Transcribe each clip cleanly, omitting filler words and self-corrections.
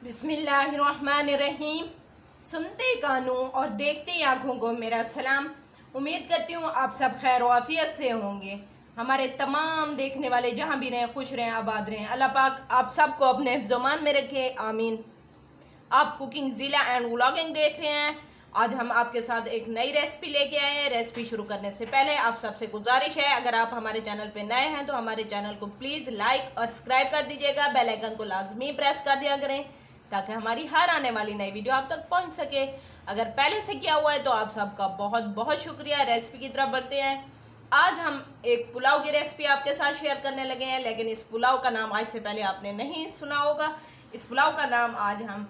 बिस्मिल्लाहिर्रहमानिर्रहीम। सुनते कानों और देखते आँखों को मेरा सलाम। उम्मीद करती हूँ आप सब खैर आफियत से होंगे। हमारे तमाम देखने वाले जहाँ भी रहें खुश रहें, आबाद रहें। अल्लाह पाक आप सबको अपने हिफ्ज़-ओ-मान में रखे, आमीन। आप कुकिंग ज़िला एंड व्लॉगिंग देख रहे हैं। आज हम आपके साथ एक नई रेसिपी लेके आए हैं। रेसिपी शुरू करने से पहले आप सबसे गुजारिश है, अगर आप हमारे चैनल पे नए हैं तो हमारे चैनल को प्लीज़ लाइक और सब्सक्राइब कर दीजिएगा। बेल आइकन को लाजमी प्रेस कर दिया करें ताकि हमारी हर आने वाली नई वीडियो आप तक पहुंच सके। अगर पहले से किया हुआ है तो आप सबका बहुत बहुत शुक्रिया। रेसिपी की तरफ बढ़ते हैं। आज हम एक पुलाव की रेसिपी आपके साथ शेयर करने लगे हैं, लेकिन इस पुलाव का नाम आज से पहले आपने नहीं सुना होगा। इस पुलाव का नाम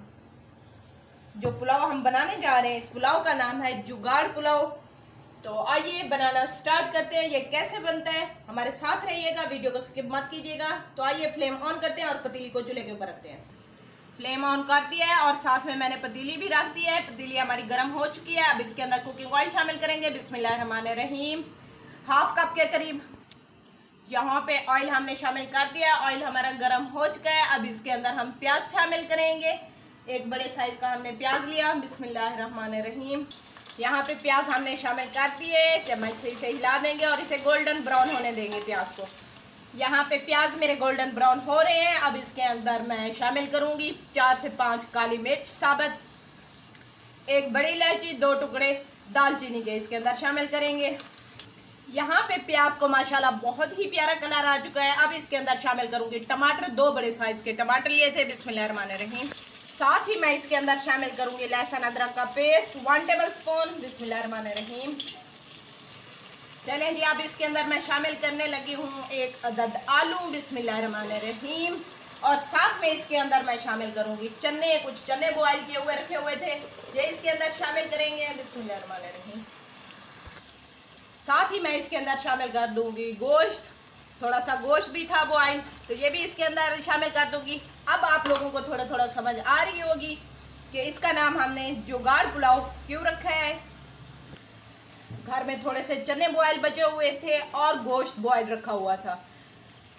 जो पुलाव हम बनाने जा रहे हैं, इस पुलाव का नाम है जुगाड़ पुलाव। तो आइए बनाना स्टार्ट करते हैं। ये कैसे बनता है हमारे साथ रहिएगा, वीडियो को स्किप मत कीजिएगा। तो आइए फ्लेम ऑन करते हैं और पतीली को चूल्हे के ऊपर रखते हैं। फ्लेम ऑन कर दिया है और साथ में मैंने पतीली भी रख दी है। पतीली हमारी गर्म हो चुकी है। अब इसके अंदर कुकिंग ऑयल शामिल करेंगे। बिस्मिल्लाहिर्रहमानिर्रहीम। हाफ कप के करीब यहाँ पे ऑयल हमने शामिल कर दिया। ऑयल हमारा गर्म हो चुका है। अब इसके अंदर हम प्याज शामिल करेंगे। एक बड़े साइज का हमने प्याज लिया। बिस्मिल्लाहिर्रहमानिर्रहीम। यहाँ पे प्याज हमने शामिल कर दिए। चम्मच से इसे हिला देंगे और इसे गोल्डन ब्राउन होने देंगे प्याज को। यहाँ पे प्याज मेरे गोल्डन ब्राउन हो रहे हैं। अब इसके अंदर मैं शामिल करूँगी 4 से 5 काली मिर्च साबुत, एक बड़ी इलायची, 2 टुकड़े दालचीनी के इसके अंदर शामिल करेंगे। यहाँ पे प्याज को माशाल्लाह बहुत ही प्यारा कलर आ चुका है। अब इसके अंदर शामिल करूँगी टमाटर। 2 बड़े साइज के टमाटर लिए थे। बिस्मिल्लाहिर्रहमानिर्रहीम। साथ ही मैं इसके अंदर शामिल करूँगी लहसुन अदरक का पेस्ट 1 टेबल स्पून। बिस्मिल्लाहिर्रहमानिर्रहीम। चलें जी, अब इसके अंदर मैं शामिल करने लगी हूँ 1 अदद आलू। बिस्मिल्लाहिर्रहमानिर्रहीम। और साथ में इसके अंदर मैं शामिल करूँगी चने। कुछ चने बॉयल किए हुए रखे हुए थे, ये इसके अंदर शामिल करेंगे। बिस्मिल्लाहिर्रहमानिर्रहीम। साथ ही मैं इसके अंदर शामिल कर दूँगी गोश्त। थोड़ा सा गोश्त भी था बॉयल, तो ये भी इसके अंदर शामिल कर दूँगी। अब आप लोगों को थोड़ा थोड़ा समझ आ रही होगी कि इसका नाम हमने जुगाड़ पुलाव क्यों रखा है। घर में थोड़े से चने बॉयल बचे हुए थे और गोश्त बॉयल रखा हुआ था,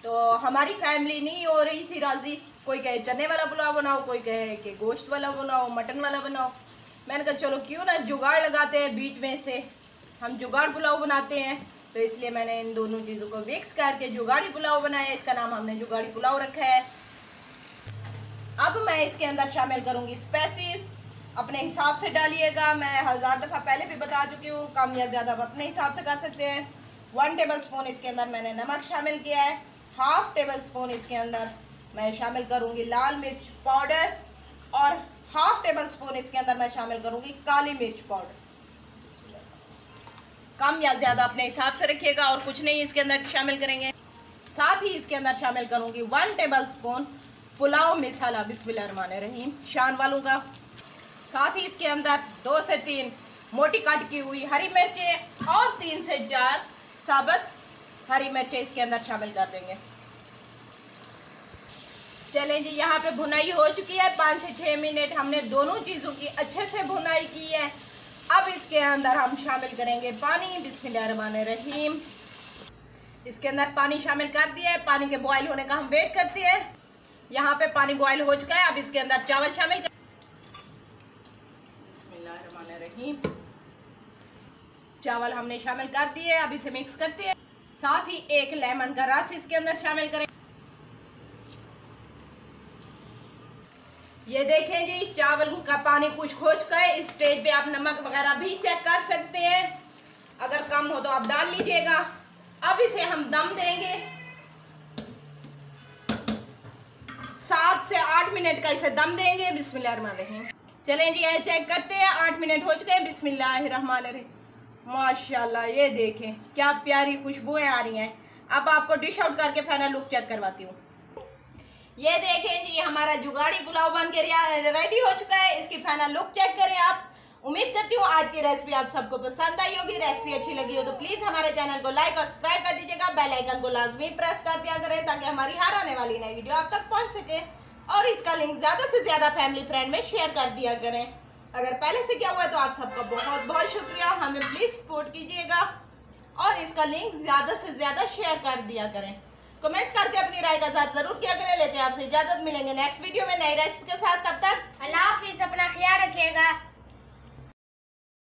तो हमारी फैमिली नहीं हो रही थी राजी। कोई कहे चने वाला पुलाव बनाओ, कोई कहे कि गोश्त वाला बनाओ, मटन वाला बनाओ। मैंने कहा चलो क्यों ना जुगाड़ लगाते हैं, बीच में से हम जुगाड़ पुलाव बनाते हैं। तो इसलिए मैंने इन दोनों चीज़ों को मिक्स करके जुगाड़ी पुलाव बनाया। इसका नाम हमने जुगाड़ी पुलाव रखा है। अब मैं इसके अंदर शामिल करूँगी स्पाइसेस। अपने हिसाब से डालिएगा। मैं 1000 दफ़ा पहले भी बता चुकी हूँ, कम या ज़्यादा आप अपने हिसाब से कर सकते हैं। 1 टेबल स्पून इसके अंदर मैंने नमक शामिल किया है। हाफ टेबल स्पून इसके अंदर मैं शामिल करूँगी लाल मिर्च पाउडर और हाफ टेबल स्पून इसके अंदर मैं शामिल करूँगी काली मिर्च पाउडर। कम या ज़्यादा अपने हिसाब से रखिएगा और कुछ नहीं इसके अंदर शामिल करेंगे। साथ ही इसके अंदर शामिल करूँगी 1 टेबल स्पून पुलाव मसाला। बिस्मिल्लाहिर्रहमानिर्रहीम, शान वालों का। साथ ही इसके अंदर 2 से 3 मोटी काट की हुई हरी मिर्चें और 3 से 4 साबुत हरी मिर्चें इसके अंदर शामिल कर देंगे। चलें जी, यहाँ पे भुनाई हो चुकी है। 5 से 6 मिनट हमने दोनों चीज़ों की अच्छे से भुनाई की है। अब इसके अंदर हम शामिल करेंगे पानी। बिस्मिल्लाहिर्रहमानिर्रहीम। इसके अंदर पानी शामिल कर दिया है। पानी के बॉयल होने का हम वेट करते हैं। यहाँ पे पानी बॉयल हो चुका है। अब इसके अंदर चावल शामिल चावल हमने शामिल कर दिए। अब इसे मिक्स करते हैं। साथ ही 1 लेमन का रस इसके अंदर शामिल करें। ये देखें जी, चावल का पानी खुश्क हो चुका है। इस स्टेज पे आप नमक वगैरह भी चेक कर सकते हैं, अगर कम हो तो आप डाल लीजिएगा। अब इसे हम दम देंगे। 7 से 8 मिनट का इसे दम देंगे। बिस्मिल्लाहिर्रहमानिर्रहीम। चलें जी, ये चेक करते हैं। 8 मिनट हो चुके हैं। बिस्मिल्लाहिर्रहमानिर्रहीम। माशाल्लाह, ये देखें क्या प्यारी खुशबुएं आ रही हैं। अब आपको डिश आउट करके फाइनल लुक चेक करवाती हूँ। ये देखें जी, हमारा जुगाड़ी पुलाव बन के रेडी हो चुका है। इसकी फाइनल लुक चेक करें आप। उम्मीद करती हूँ आज की रेसिपी आप सबको पसंद आई होगी। रेसिपी अच्छी लगी हो तो प्लीज़ हमारे चैनल को लाइक और सब्सक्राइब कर दीजिएगा। बेल आइकन को लाजमी प्रेस कर दिया करें ताकि हमारी हर आने वाली नई वीडियो आप तक पहुँच सके। और इसका लिंक ज़्यादा से ज़्यादा फैमिली फ्रेंड में शेयर कर दिया करें। अगर पहले से किया हुआ है तो आप सबका बहुत बहुत शुक्रिया। हमें प्लीज़ सपोर्ट कीजिएगा और इसका लिंक ज़्यादा से ज़्यादा शेयर कर दिया करें। कमेंट्स करके अपनी राय का इज़हार ज़रूर किया करें। लेते हैं आपसे इजाज़त, मिलेंगे नेक्स्ट वीडियो में नई रेसिपी के साथ। तब तक रखिएगा।